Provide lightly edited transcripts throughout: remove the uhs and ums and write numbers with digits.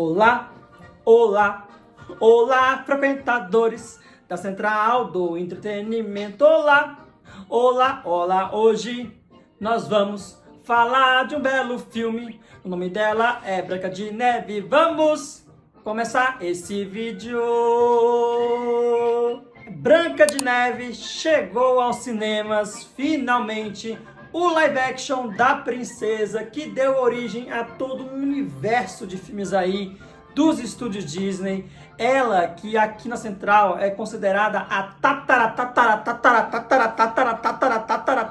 Olá, olá, olá, frequentadores da Central do Entretenimento. Olá, olá, olá, hoje nós vamos falar de um belo filme. O nome dela é Branca de Neve. Vamos começar esse vídeo. Branca de Neve chegou aos cinemas, finalmente. O live action da princesa que deu origem a todo um universo de filmes aí dos estúdios Disney. Ela que aqui na Central é considerada a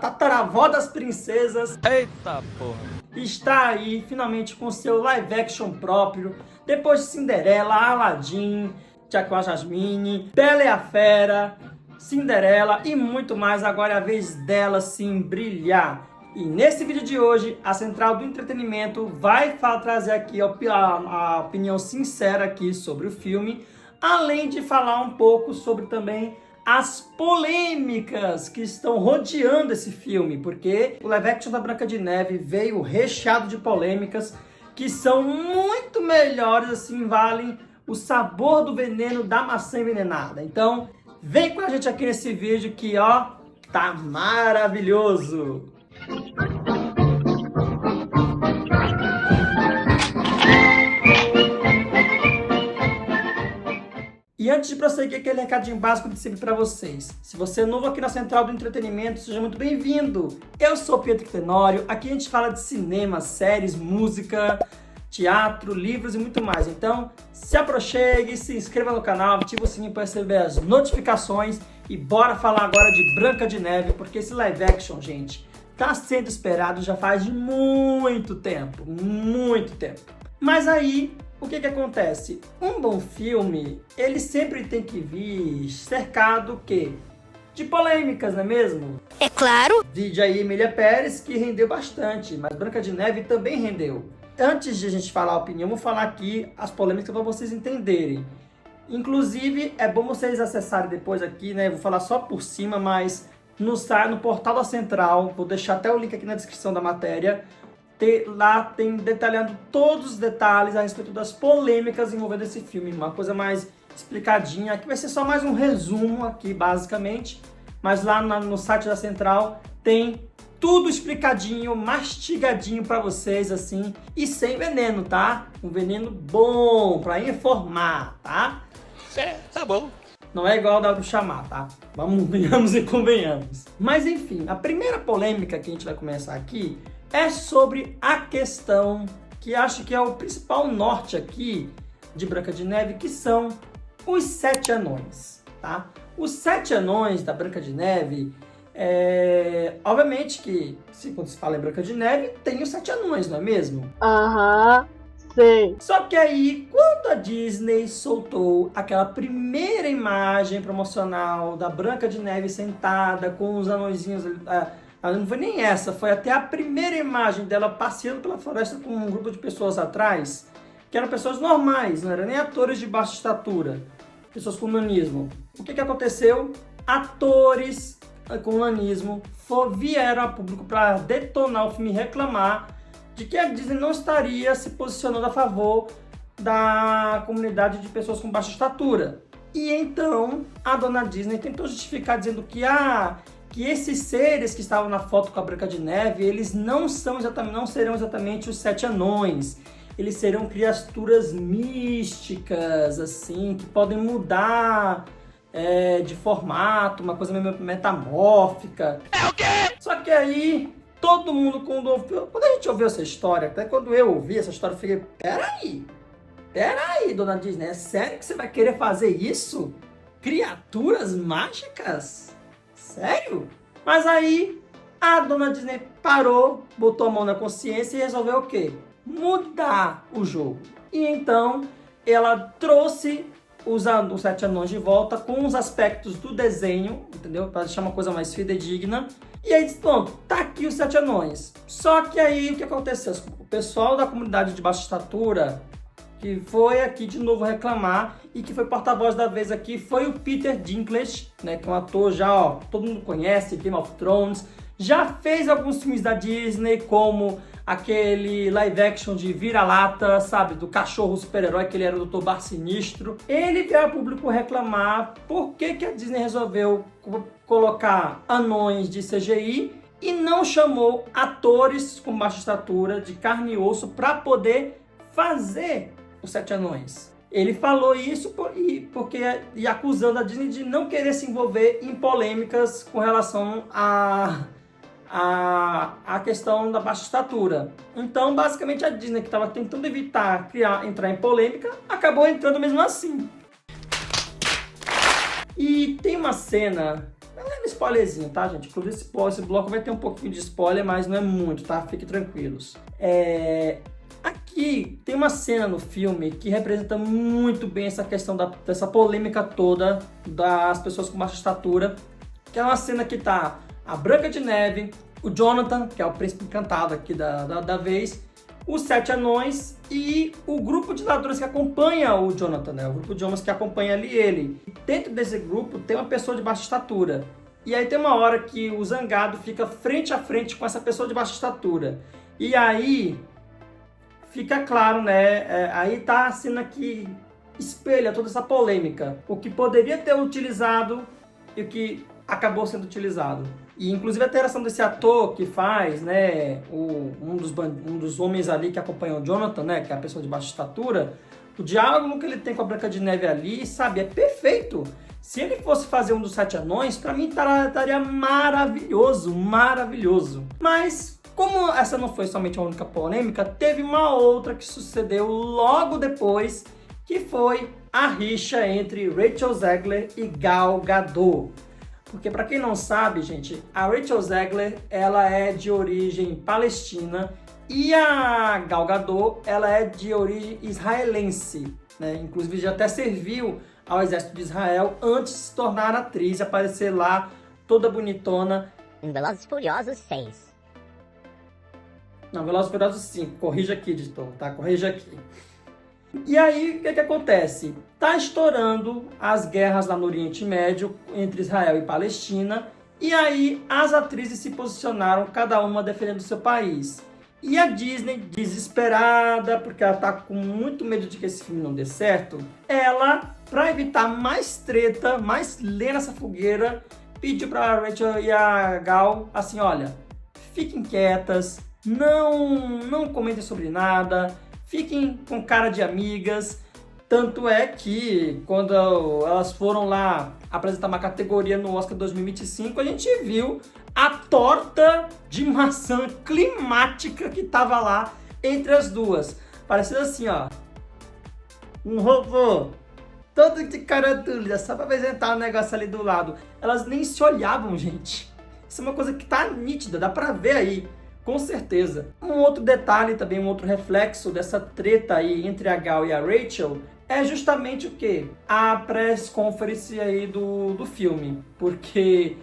tataravó das princesas. Eita porra! Está aí finalmente com seu live action próprio. Depois de Cinderela, Aladdin, Tiago Jasmine, Bela e a Fera, Cinderela e muito mais, agora é a vez dela sim brilhar. E nesse vídeo de hoje, a Central do Entretenimento vai trazer aqui a opinião sincera aqui sobre o filme, além de falar um pouco sobre também as polêmicas que estão rodeando esse filme, porque o live action da Branca de Neve veio recheado de polêmicas que são muito melhores, assim, valem o sabor do veneno da maçã envenenada. Então, vem com a gente aqui nesse vídeo que, ó, tá maravilhoso! E antes de prosseguir, aquele recadinho básico de sempre para vocês. Se você é novo aqui na Central do Entretenimento, seja muito bem-vindo! Eu sou Pietro Tenório, aqui a gente fala de cinema, séries, música, teatro, livros e muito mais. Então, se aproxime, se inscreva no canal, ative o sininho para receber as notificações e bora falar agora de Branca de Neve, porque esse live action, gente, tá sendo esperado já faz muito tempo, muito tempo. Mas aí, o que acontece? Um bom filme, ele sempre tem que vir cercado o quê? De polêmicas, não é mesmo? É claro! Vídeo aí Emília Pérez, que rendeu bastante, mas Branca de Neve também rendeu. Antes de a gente falar a opinião, vou falar aqui as polêmicas para vocês entenderem. Inclusive, é bom vocês acessarem depois aqui, né? Vou falar só por cima, mas no portal da Central, vou deixar até o link aqui na descrição da matéria. Lá tem detalhando todos os detalhes a respeito das polêmicas envolvendo esse filme. Uma coisa mais explicadinha. Aqui vai ser só mais um resumo aqui, basicamente. Mas lá no site da Central tem tudo explicadinho, mastigadinho pra vocês, assim, e sem veneno, tá? Um veneno bom pra informar, tá? Tá bom. Não é igual da do chamar, tá? Venhamos e convenhamos. Mas enfim, a primeira polêmica que a gente vai começar aqui é sobre a questão que acho que é o principal norte aqui de Branca de Neve, que são os 7 anões, tá? Os 7 anões da Branca de Neve, obviamente que, quando se fala em Branca de Neve, tem os 7 anões, não é mesmo? Aham, sei. Só que aí, quando a Disney soltou aquela primeira imagem promocional da Branca de Neve sentada com os anõezinhos, não foi nem essa, foi até a primeira imagem dela passeando pela floresta com um grupo de pessoas atrás, que eram pessoas normais, não eram nem atores de baixa estatura, pessoas com nanismo. O que aconteceu? Atores com nanismo vieram a público para detonar o filme e reclamar de que a Disney não estaria se posicionando a favor da comunidade de pessoas com baixa estatura. E então a dona Disney tentou justificar dizendo que esses seres que estavam na foto com a Branca de Neve, eles não serão exatamente os 7 anões. Eles serão criaturas místicas, assim, que podem mudar de formato, uma coisa meio metamórfica. É o quê? Só que aí, todo mundo, quando a gente ouviu essa história, até quando eu ouvi essa história, eu fiquei, peraí, dona Disney, é sério que você vai querer fazer isso? Criaturas mágicas? Sério? Mas aí, a dona Disney parou, botou a mão na consciência e resolveu o quê? Mudar o jogo. E então, ela trouxe os 7 anões de volta com os aspectos do desenho, entendeu? Para deixar uma coisa mais fidedigna. E aí, pronto, tá aqui os 7 anões. Só que aí, o que aconteceu? O pessoal da comunidade de baixa estatura, que foi aqui de novo reclamar e que foi porta-voz da vez aqui, foi o Peter Dinklage, né? Que é um ator já, ó, todo mundo conhece, Game of Thrones. Já fez alguns filmes da Disney, como aquele live action de vira-lata, sabe, do cachorro super-herói, que ele era o Dr. Bar Sinistro. Ele veio a público reclamar por que a Disney resolveu colocar anões de CGI e não chamou atores com baixa estatura, de carne e osso, para poder fazer os 7 anões. Ele falou isso e acusando a Disney de não querer se envolver em polêmicas com relação a questão da baixa estatura. Então, basicamente, a Disney, que estava tentando evitar entrar em polêmica, acabou entrando mesmo assim. E tem uma cena, não é um spoilerzinho, tá, gente? Inclusive, esse bloco vai ter um pouquinho de spoiler, mas não é muito, tá? Fiquem tranquilos. Aqui tem uma cena no filme que representa muito bem essa questão dessa polêmica toda das pessoas com baixa estatura, que é uma cena que tá a Branca de Neve, o Jonathan, que é o príncipe encantado aqui da vez, os 7 anões e o grupo de ladrões que acompanha o Jonathan, né? O grupo de homens que acompanha ali ele. Dentro desse grupo tem uma pessoa de baixa estatura. E aí tem uma hora que o Zangado fica frente a frente com essa pessoa de baixa estatura. E aí fica claro, né? Aí tá a cena que espelha toda essa polêmica. O que poderia ter utilizado e o que acabou sendo utilizado. E inclusive a interação desse ator que faz, né, um dos homens ali que acompanha o Jonathan, né, que é a pessoa de baixa estatura, o diálogo que ele tem com a Branca de Neve ali, sabe, é perfeito. Se ele fosse fazer um dos 7 anões, pra mim estaria maravilhoso, maravilhoso. Mas, como essa não foi somente a única polêmica, teve uma outra que sucedeu logo depois, que foi a rixa entre Rachel Zegler e Gal Gadot. Porque, para quem não sabe, gente, a Rachel Zegler, ela é de origem palestina e a Gal Gadot, ela é de origem israelense, né? Inclusive, já até serviu ao exército de Israel antes de se tornar atriz e aparecer lá toda bonitona. Em Velozes e Furiosos 6. Não, Velozes e Furiosos 5. Corrija aqui, editor, tá? Corrija aqui. E aí, o que acontece? Tá estourando as guerras lá no Oriente Médio, entre Israel e Palestina, e aí as atrizes se posicionaram, cada uma defendendo o seu país. E a Disney, desesperada, porque ela tá com muito medo de que esse filme não dê certo, ela, para evitar mais treta, mais lenha nessa fogueira, pediu pra Rachel e a Gal, assim, olha, fiquem quietas, não comentem sobre nada, fiquem com cara de amigas. Tanto é que quando elas foram lá apresentar uma categoria no Oscar 2025, a gente viu a torta de maçã climática que tava lá entre as duas. Parecia assim, ó, um robô todo de cara dura, só pra apresentar um negócio ali do lado. Elas nem se olhavam, gente. Isso é uma coisa que tá nítida, dá pra ver aí. Com certeza. Um outro detalhe também, um outro reflexo dessa treta aí entre a Gal e a Rachel é justamente o quê? A press conference aí do filme. Porque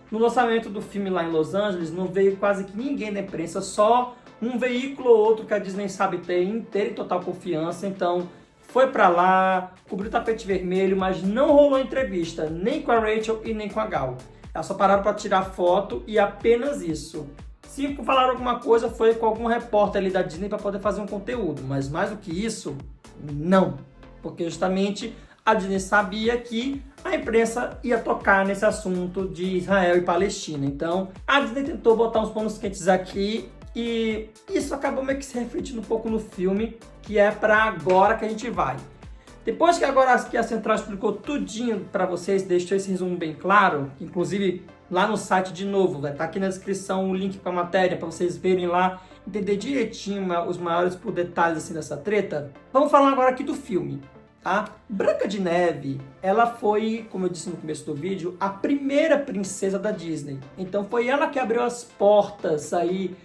no lançamento do filme lá em Los Angeles não veio quase que ninguém da imprensa, só um veículo ou outro que a Disney sabe ter inteira e total confiança. Então foi pra lá, cobriu o tapete vermelho, mas não rolou entrevista nem com a Rachel e nem com a Gal. Elas só pararam para tirar foto e apenas isso. Se falaram alguma coisa, foi com algum repórter ali da Disney para poder fazer um conteúdo. Mas mais do que isso, não. Porque justamente a Disney sabia que a imprensa ia tocar nesse assunto de Israel e Palestina. Então, a Disney tentou botar uns panos quentes aqui e isso acabou meio que se refletindo um pouco no filme, que é para agora que a gente vai. Depois que agora aqui a Central explicou tudinho para vocês, deixou esse resumo bem claro, inclusive lá no site de novo, vai estar aqui na descrição o link para a matéria para vocês verem lá, entender direitinho os maiores detalhes assim dessa treta. Vamos falar agora aqui do filme, tá? Branca de Neve, ela foi, como eu disse no começo do vídeo, a primeira princesa da Disney. Então foi ela que abriu as portas aí,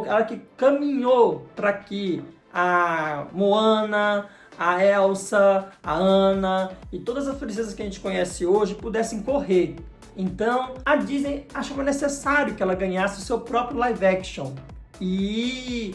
ela que caminhou para que a Moana, a Elsa, a Anna e todas as princesas que a gente conhece hoje pudessem correr. Então, a Disney achava necessário que ela ganhasse o seu próprio live action. E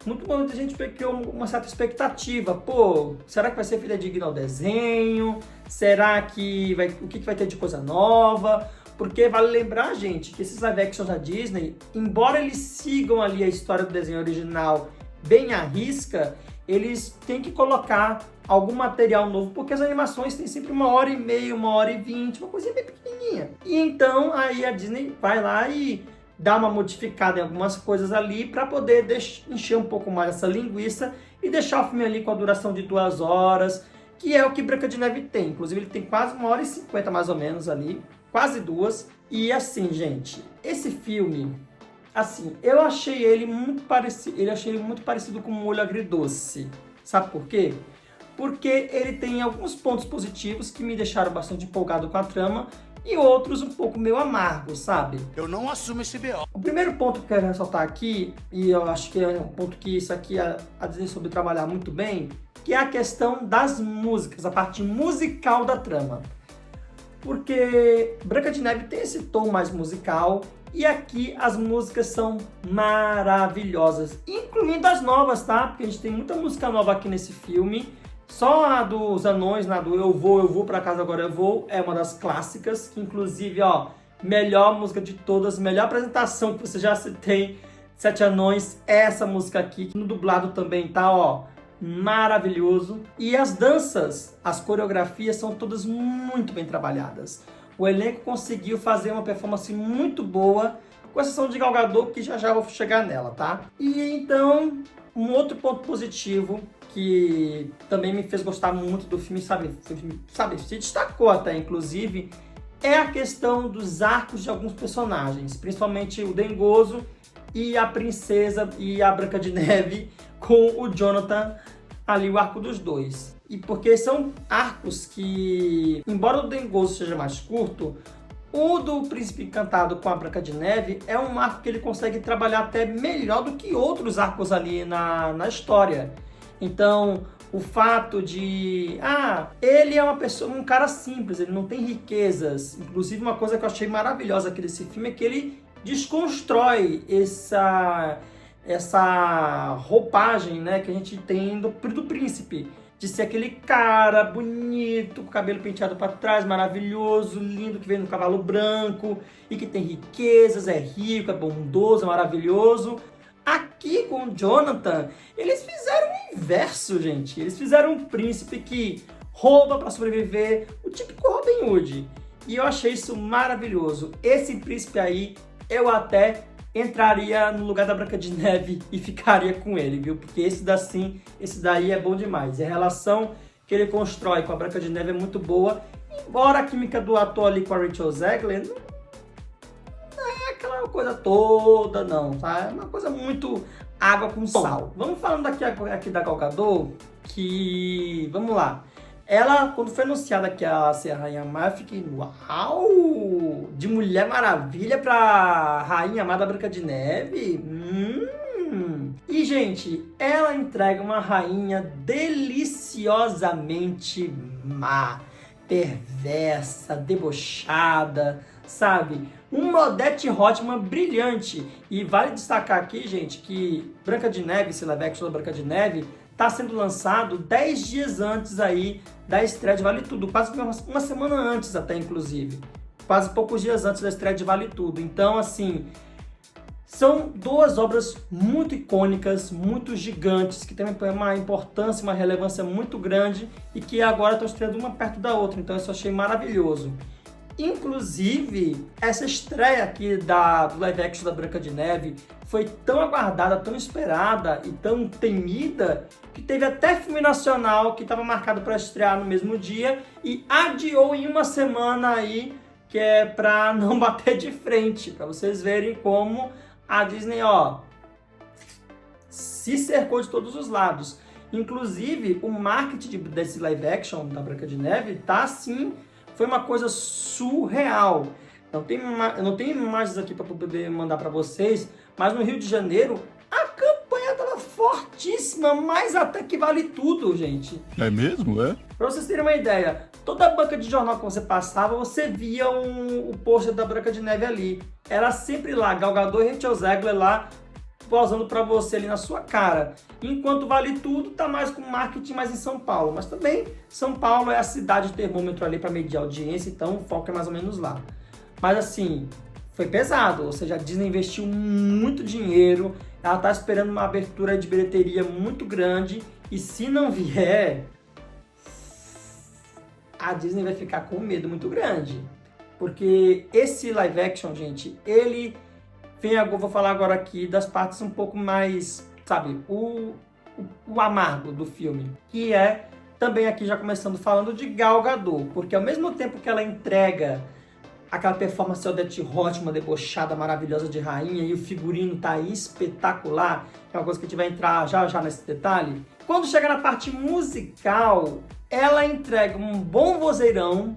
muita gente criou uma certa expectativa. Pô, será que vai ser fidedigno ao desenho? Será que o que vai ter de coisa nova? Porque vale lembrar, gente, que esses live actions da Disney, embora eles sigam ali a história do desenho original bem à risca, eles têm que colocar algum material novo, porque as animações têm sempre 1h30, 1h20, uma coisinha bem pequenininha. E então aí a Disney vai lá e dá uma modificada em algumas coisas ali para poder encher um pouco mais essa linguiça e deixar o filme ali com a duração de 2 horas, que é o que Branca de Neve tem. Inclusive ele tem quase 1h50 mais ou menos ali, quase 2. E assim, gente, esse filme, assim, eu achei ele muito parecido com um Molho Agridoce. Sabe por quê? Porque ele tem alguns pontos positivos que me deixaram bastante empolgado com a trama e outros um pouco meio amargos, sabe? Eu não assumo esse B.O. O primeiro ponto que eu quero ressaltar aqui, e eu acho que é um ponto que isso aqui a Disney soube trabalhar muito bem, que é a questão das músicas, a parte musical da trama. Porque Branca de Neve tem esse tom mais musical e aqui as músicas são maravilhosas, incluindo as novas, tá? Porque a gente tem muita música nova aqui nesse filme. Só a dos anões, né? Do Eu Vou Pra Casa Agora Eu Vou, é uma das clássicas, que inclusive, ó, melhor música de todas, melhor apresentação que você já tem, Sete Anões, é essa música aqui, que no dublado também tá, ó, maravilhoso. E as danças, as coreografias são todas muito bem trabalhadas. O elenco conseguiu fazer uma performance muito boa, com exceção de Gal Gadot, que já vou chegar nela, tá? E então, um outro ponto positivo que também me fez gostar muito do filme, sabe, se destacou até, inclusive, é a questão dos arcos de alguns personagens, principalmente o Dengoso e a Princesa e a Branca de Neve com o Jonathan, ali o arco dos dois. E porque são arcos que, embora o Dengoso seja mais curto, o do Príncipe Encantado com a Branca de Neve é um arco que ele consegue trabalhar até melhor do que outros arcos ali na história. Então, o fato de... ele é um cara simples, ele não tem riquezas. Inclusive, uma coisa que eu achei maravilhosa aqui desse filme é que ele desconstrói essa roupagem, né, que a gente tem do príncipe. De ser aquele cara bonito, com o cabelo penteado para trás, maravilhoso, lindo, que vem no cavalo branco e que tem riquezas, é rico, é bondoso, é maravilhoso. Aqui com o Jonathan, eles fizeram o inverso, gente. Eles fizeram um príncipe que rouba para sobreviver, o típico Robin Hood. E eu achei isso maravilhoso. Esse príncipe aí, eu até entraria no lugar da Branca de Neve e ficaria com ele, viu? Porque esse daí é bom demais. E a relação que ele constrói com a Branca de Neve é muito boa. Embora a química do ator ali com a Rachel Zegler não é aquela coisa toda, não, tá? É uma coisa muito água com sal. Vamos falando aqui da Gal Gadot, que... Vamos lá. Ela, quando foi anunciada que ela ia ser a Rainha Má, eu fiquei, uau! De Mulher Maravilha pra Rainha Má da Branca de Neve? E, gente, ela entrega uma rainha deliciosamente má, perversa, debochada, sabe? Uma Odette Roitman brilhante. E vale destacar aqui, gente, que Branca de Neve, esse live action da Branca de Neve, está sendo lançado 10 dias antes aí da estreia de Vale Tudo, quase uma semana antes até, inclusive. Quase poucos dias antes da estreia de Vale Tudo. Então, assim, são duas obras muito icônicas, muito gigantes, que têm uma importância, uma relevância muito grande e que agora estão estreando uma perto da outra. Então, isso eu achei maravilhoso. Inclusive, essa estreia aqui do live action da Branca de Neve foi tão aguardada, tão esperada e tão temida que teve até filme nacional que estava marcado para estrear no mesmo dia e adiou em uma semana aí, que é para não bater de frente, para vocês verem como a Disney, ó, se cercou de todos os lados. Inclusive, o marketing desse live action da Branca de Neve tá assim, foi uma coisa surreal. Eu não tenho imagens aqui para poder mandar para vocês, mas no Rio de Janeiro a campanha estava fortíssima, mas até que Vale Tudo, gente. É mesmo, é? Para vocês terem uma ideia, toda a banca de jornal que você passava, você via o pôster da Branca de Neve ali. Era sempre lá, Gal Gadot e Rachel Zegler lá, posando para você ali na sua cara. Enquanto Vale Tudo tá mais com marketing mais em São Paulo. Mas também São Paulo é a cidade termômetro ali para medir a audiência, então o foco é mais ou menos lá. Mas assim, foi pesado, ou seja, a Disney investiu muito dinheiro, ela tá esperando uma abertura de bilheteria muito grande, e se não vier, a Disney vai ficar com um medo muito grande. Porque esse live action, gente, ele vem agora, vou falar agora aqui das partes um pouco mais, sabe, o amargo do filme, que é também aqui já começando falando de Gal Gadot, porque ao mesmo tempo que ela entrega aquela performance Odette Roitman, uma debochada maravilhosa de rainha, e o figurino tá espetacular, que é uma coisa que a gente vai entrar já nesse detalhe. Quando chega na parte musical, ela entrega um bom vozeirão,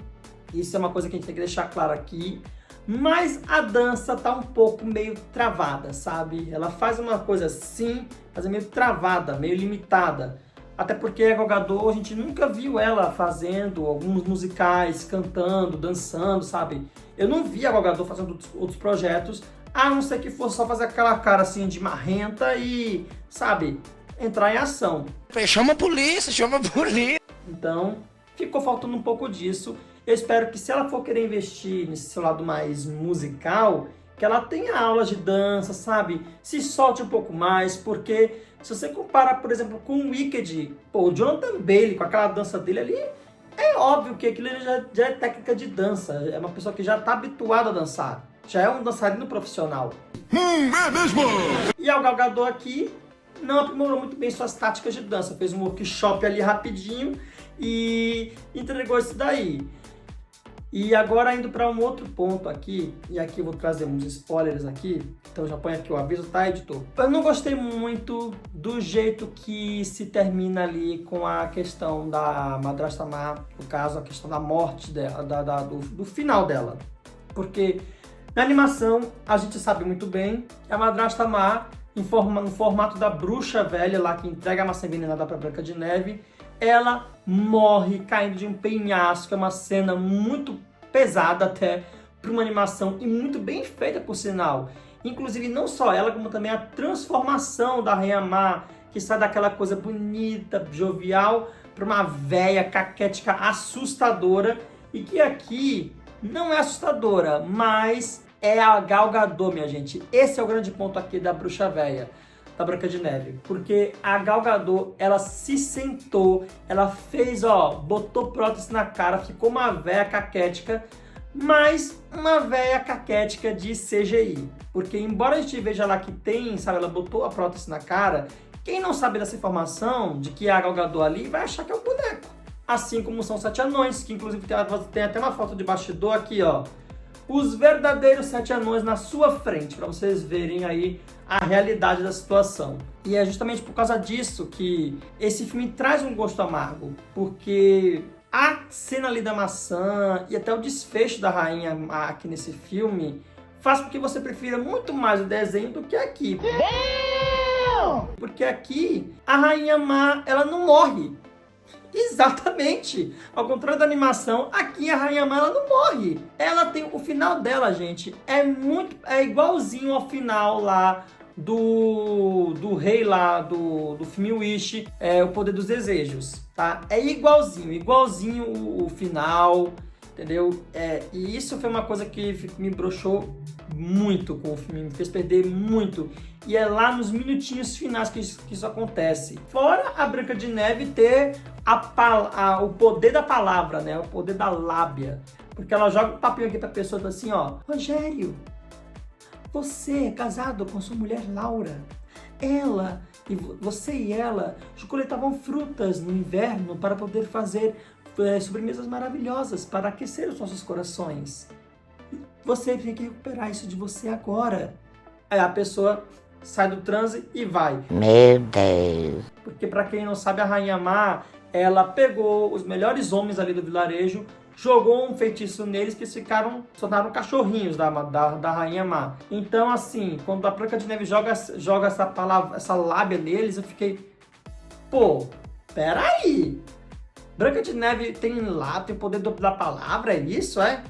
isso é uma coisa que a gente tem que deixar claro aqui, mas a dança tá um pouco meio travada, sabe? Ela faz uma coisa assim, mas é meio travada, meio limitada. Até porque a Gal Gadot, a gente nunca viu ela fazendo alguns musicais, cantando, dançando, sabe? Eu não vi a Gal Gadot fazendo outros projetos, a não ser que fosse só fazer aquela cara assim de marrenta e, sabe, entrar em ação. Chama a polícia, chama a polícia. Então, ficou faltando um pouco disso. Eu espero que se ela for querer investir nesse seu lado mais musical, que ela tenha aulas de dança, sabe? Se solte um pouco mais, porque se você comparar, por exemplo, com o Wicked, pô, o Jonathan Bailey, com aquela dança dele ali, é óbvio que aquilo já é técnica de dança. É uma pessoa que já está habituada a dançar. Já é um dançarino profissional. É mesmo? E a Gal Gadot aqui não aprimorou muito bem suas táticas de dança. Fez um workshop ali rapidinho e entregou isso daí. E agora indo para um outro ponto aqui, e aqui eu vou trazer uns spoilers aqui, então já põe aqui o aviso, tá, editor? Eu não gostei muito do jeito que se termina ali com a questão da Madrasta Ma, no caso, a questão da morte dela, do final dela. Porque na animação a gente sabe muito bem que a Madrasta Ma, no formato da bruxa velha lá que entrega a maçã envenenada para Branca de Neve, ela morre caindo de um penhasco, é uma cena muito pesada até para uma animação e muito bem feita por sinal. Inclusive não só ela, como também a transformação da Rainha Ma, que sai daquela coisa bonita, jovial, para uma véia caquética assustadora, e que aqui não é assustadora, mas é a Gal Gadot, minha gente. Esse é o grande ponto aqui da bruxa véia, da Branca de Neve, porque a Gal Gadot, ela se sentou, ela fez, botou prótese na cara, ficou uma véia caquética, mas uma véia caquética de CGI, porque embora a gente veja lá que tem, sabe, ela botou a prótese na cara, quem não sabe dessa informação, de que é a Gal Gadot ali, vai achar que é um boneco, assim como são os 7 anões, que inclusive tem até uma foto de bastidor aqui, ó, os verdadeiros 7 anões na sua frente, para vocês verem aí a realidade da situação. E é justamente por causa disso que esse filme traz um gosto amargo, porque a cena ali da maçã e até o desfecho da rainha aqui nesse filme faz com que você prefira muito mais o desenho do que aqui. Porque aqui a Rainha Ma, ela não morre. Exatamente. Ao contrário da animação, aqui a Rainha Ma, ela não morre. Ela tem o final dela, gente, é igualzinho ao final lá do rei lá do filme Wish, O Poder dos Desejos, tá? É igualzinho o final, entendeu? E isso foi uma coisa que me broxou muito com o filme, me fez perder muito. E é lá nos minutinhos finais que isso acontece. Fora a Branca de Neve ter o poder da palavra, né? O poder da lábia. Porque ela joga um papinho aqui pra pessoa e fala assim, Rogério, você é casado com sua mulher Laura. Você e ela coletavam frutas no inverno para poder fazer sobremesas maravilhosas para aquecer os nossos corações. Você tem que recuperar isso de você agora. Aí a pessoa sai do transe e vai. Meu Deus. Porque para quem não sabe, a Rainha Ma, ela pegou os melhores homens ali do vilarejo, jogou um feitiço neles que se tornaram cachorrinhos da Rainha Ma. Então, assim, quando a Branca de Neve joga essa lábia neles, eu fiquei, pô, peraí. Branca de Neve tem o poder da palavra, é isso, é?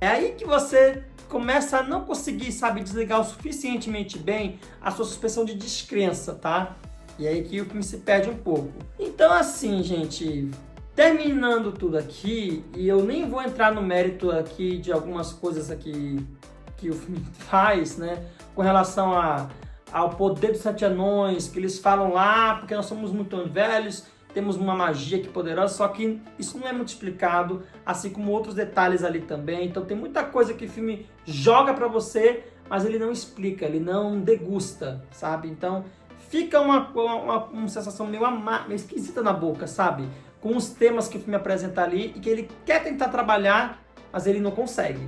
É aí que você começa a não conseguir, sabe, desligar o suficientemente bem a sua suspensão de descrença, tá? E aí que o filme se perde um pouco. Então, assim, gente, Terminando tudo aqui, e eu nem vou entrar no mérito aqui de algumas coisas aqui que o filme faz, né? Com relação ao poder dos 7 anões, que eles falam lá, porque nós somos muito velhos, temos uma magia que poderosa, só que isso não é muito explicado, assim como outros detalhes ali também. Então tem muita coisa que o filme joga pra você, mas ele não explica, ele não degusta, sabe? Então fica uma sensação meio esquisita na boca, sabe? Com os temas que o filme apresenta ali e que ele quer tentar trabalhar, mas ele não consegue.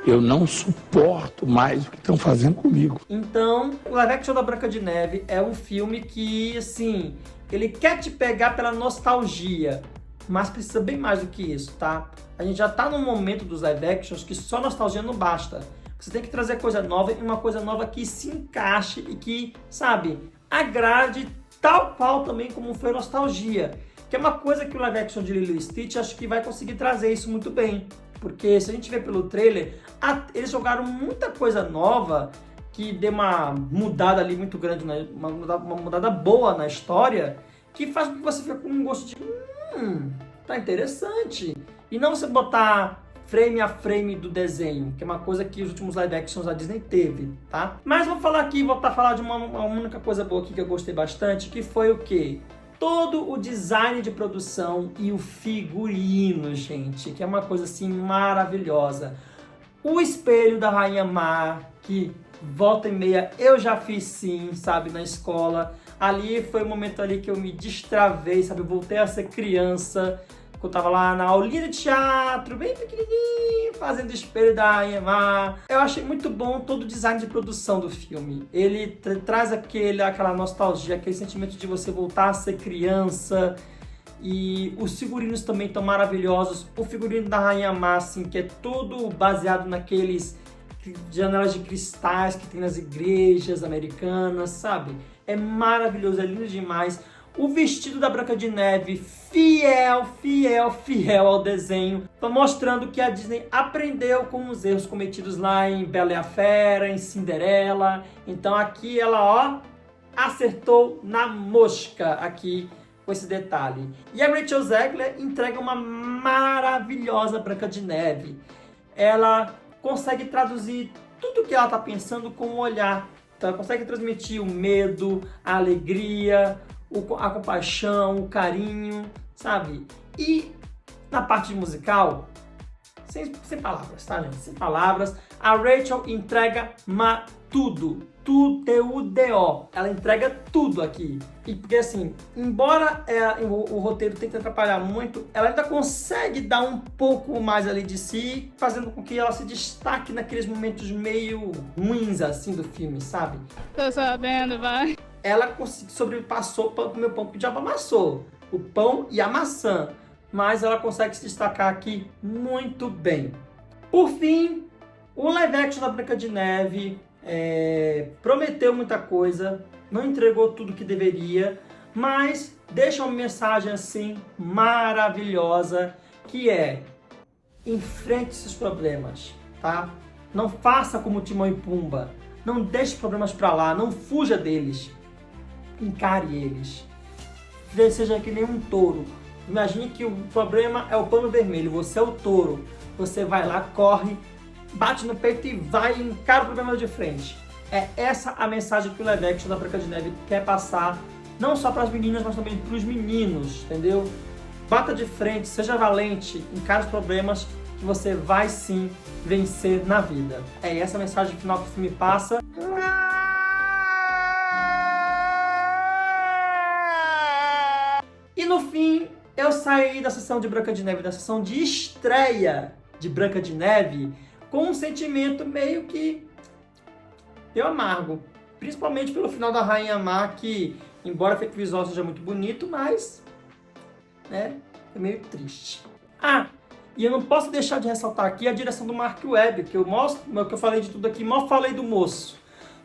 Eu não suporto mais o que estão fazendo comigo. Então, o Live Action da Branca de Neve é um filme que, assim, ele quer te pegar pela nostalgia, mas precisa bem mais do que isso, tá? A gente já tá num momento dos live actions que só nostalgia não basta. Você tem que trazer coisa nova e uma coisa nova que se encaixe e que, sabe, agrade tal qual também como foi nostalgia. Que é uma coisa que o live action de Lilo e Stitch acho que vai conseguir trazer isso muito bem. Porque se a gente vê pelo trailer, eles jogaram muita coisa nova que deu uma mudada ali muito grande, uma mudada boa na história, que faz com que você fique com um gosto de tá interessante. E não você botar frame a frame do desenho, que é uma coisa que os últimos live actions a Disney teve, tá? Mas vamos falar aqui, voltar a falar de uma única coisa boa aqui que eu gostei bastante, que foi o quê? Todo o design de produção e o figurino, gente, que é uma coisa assim maravilhosa. O espelho da Rainha Má, que volta e meia eu já fiz sim, sabe, na escola. Ali foi o momento ali que eu me destravei, sabe, eu voltei a ser criança. Eu tava lá na aulinha de teatro, bem pequenininho, fazendo espelho da Rainha Má. Eu achei muito bom todo o design de produção do filme. Ele traz aquela nostalgia, aquele sentimento de você voltar a ser criança. E os figurinos também estão maravilhosos. O figurino da Rainha Má, assim, que é todo baseado naqueles janelas de cristais que tem nas igrejas americanas, sabe? É maravilhoso, é lindo demais. O vestido da Branca de Neve, fiel ao desenho, tá mostrando que a Disney aprendeu com os erros cometidos lá em Bela e a Fera, em Cinderela. Então aqui ela, ó, acertou na mosca aqui com esse detalhe. E a Rachel Zegler entrega uma maravilhosa Branca de Neve. Ela consegue traduzir tudo que ela tá pensando com o olhar. Então ela consegue transmitir o medo, a alegria, a compaixão, o carinho, sabe? E na parte musical, sem palavras, tá, gente? Sem palavras, a Rachel entrega tudo. T-U-D-O. Ela entrega tudo aqui. E porque assim, embora o roteiro tente atrapalhar muito, ela ainda consegue dar um pouco mais ali de si, fazendo com que ela se destaque naqueles momentos meio ruins assim do filme, sabe? Tô sabendo, vai. Ela sobrepassou o meu pão que o diabo amassou. O pão e a maçã. Mas ela consegue se destacar aqui muito bem. Por fim, o live action da Branca de Neve prometeu muita coisa, não entregou tudo que deveria, mas deixa uma mensagem assim maravilhosa, que é: enfrente seus problemas, tá? Não faça como Timão e Pumba. Não deixe os problemas pra lá, não fuja deles. Encare eles. Seja que nem um touro. Imagine que o problema é o pano vermelho, você é o touro. Você vai lá, corre, bate no peito e vai e encara o problema de frente. É essa a mensagem que o live action da Branca de Neve quer passar, não só para as meninas, mas também para os meninos, entendeu? Bata de frente, seja valente, encare os problemas que você vai sim vencer na vida. É essa a mensagem final que o filme passa. E no fim, eu saí da sessão de Branca de Neve, da sessão de estreia de Branca de Neve, com um sentimento meio que amargo. Principalmente pelo final da Rainha Má, que, embora o efeito visual seja muito bonito, mas, né, é meio triste. E eu não posso deixar de ressaltar aqui a direção do Mark Webb, que eu falei de tudo aqui, mal falei do moço.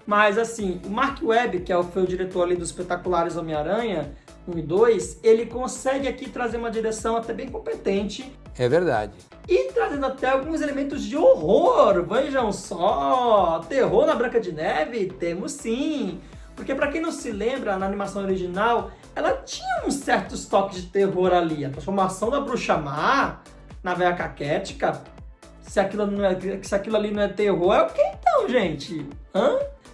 Mas assim, o Mark Webb, que foi o diretor ali dos espetaculares Homem-Aranha 1 e 2, ele consegue aqui trazer uma direção até bem competente. É verdade. E trazendo até alguns elementos de horror. Vejam só, terror na Branca de Neve? Temos sim. Porque para quem não se lembra, na animação original, ela tinha um certo toque de terror ali. A transformação da Bruxa Má na Véia Caquética, se aquilo ali não é terror, é o que então, gente?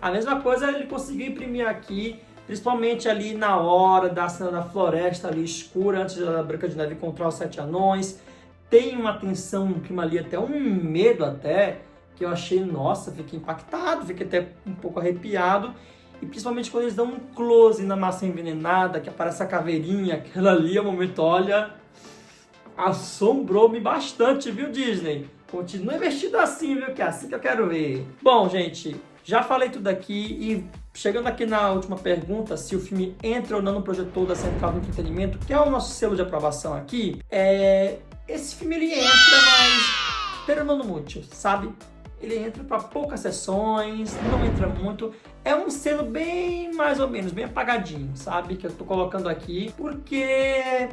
A mesma coisa ele conseguiu imprimir aqui, principalmente ali na hora da cena da floresta ali escura, antes da Branca de Neve encontrar os 7 anões. Tem uma tensão, um clima ali, até um medo até, que eu achei, nossa, fiquei impactado, fiquei até um pouco arrepiado. E principalmente quando eles dão um close na maçã envenenada, que aparece a caveirinha, aquela ali, é um momento, olha, assombrou-me bastante, viu, Disney? Continua investido assim, viu, que é assim que eu quero ver. Bom, gente, já falei tudo aqui e chegando aqui na última pergunta, se o filme entra ou não no projetor da Central do Entretenimento, que é o nosso selo de aprovação aqui, esse filme ele entra, mas pero não muito, sabe? Ele entra para poucas sessões, não entra muito. É um selo bem, mais ou menos, bem apagadinho, sabe? Que eu tô colocando aqui, porque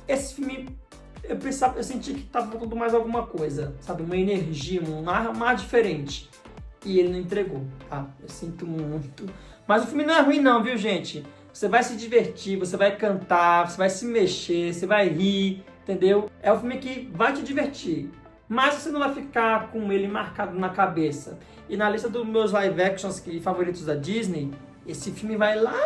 esse filme, eu senti que tava faltando mais alguma coisa, sabe? Uma energia, um ar diferente. E ele não entregou, tá? Eu sinto muito. Mas o filme não é ruim não, viu, gente? Você vai se divertir, você vai cantar, você vai se mexer, você vai rir, entendeu? É um filme que vai te divertir. Mas você não vai ficar com ele marcado na cabeça. E na lista dos meus live actions favoritos da Disney, esse filme vai lá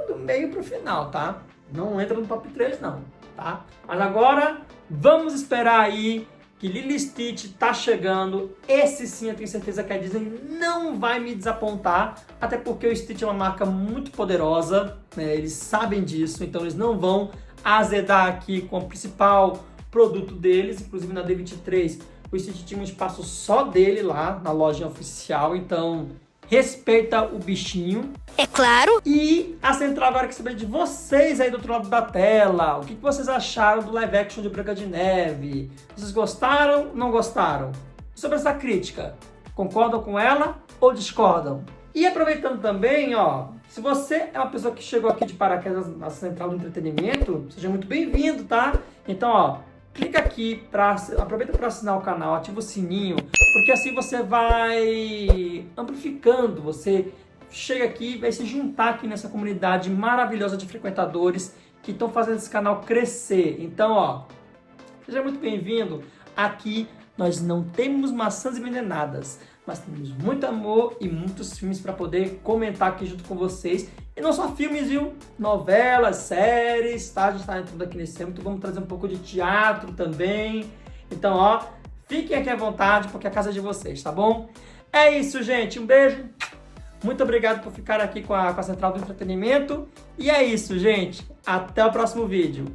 do meio pro final, tá? Não entra no top 3 não, tá? Mas agora, vamos esperar aí que Lilo e Stitch tá chegando. Esse sim eu tenho certeza que a Disney não vai me desapontar. Até porque o Stitch é uma marca muito poderosa, né? Eles sabem disso, então eles não vão azedar aqui com o principal produto deles. Inclusive na D23, o Stitch tinha um espaço só dele lá na loja oficial, então respeita o bichinho. É claro. E a Central agora quer saber de vocês aí do outro lado da tela. O que vocês acharam do live action de Branca de Neve? Vocês gostaram ou não gostaram? E sobre essa crítica, concordam com ela ou discordam? E aproveitando também, ó, se você é uma pessoa que chegou aqui de paraquedas na Central do Entretenimento, seja muito bem-vindo, tá? Então, ó, clica aqui, aproveita para assinar o canal, ativa o sininho, porque assim você vai amplificando, você chega aqui e vai se juntar aqui nessa comunidade maravilhosa de frequentadores que estão fazendo esse canal crescer. Então, ó, seja muito bem-vindo. Aqui nós não temos maçãs envenenadas, mas temos muito amor e muitos filmes para poder comentar aqui junto com vocês. E não só filmes, viu? Novelas, séries, tá? A gente tá entrando aqui nesse âmbito, vamos trazer um pouco de teatro também. Então, ó, fiquem aqui à vontade, porque a casa é de vocês, tá bom? É isso, gente. Um beijo. Muito obrigado por ficar aqui com a Central do Entretenimento. E é isso, gente. Até o próximo vídeo.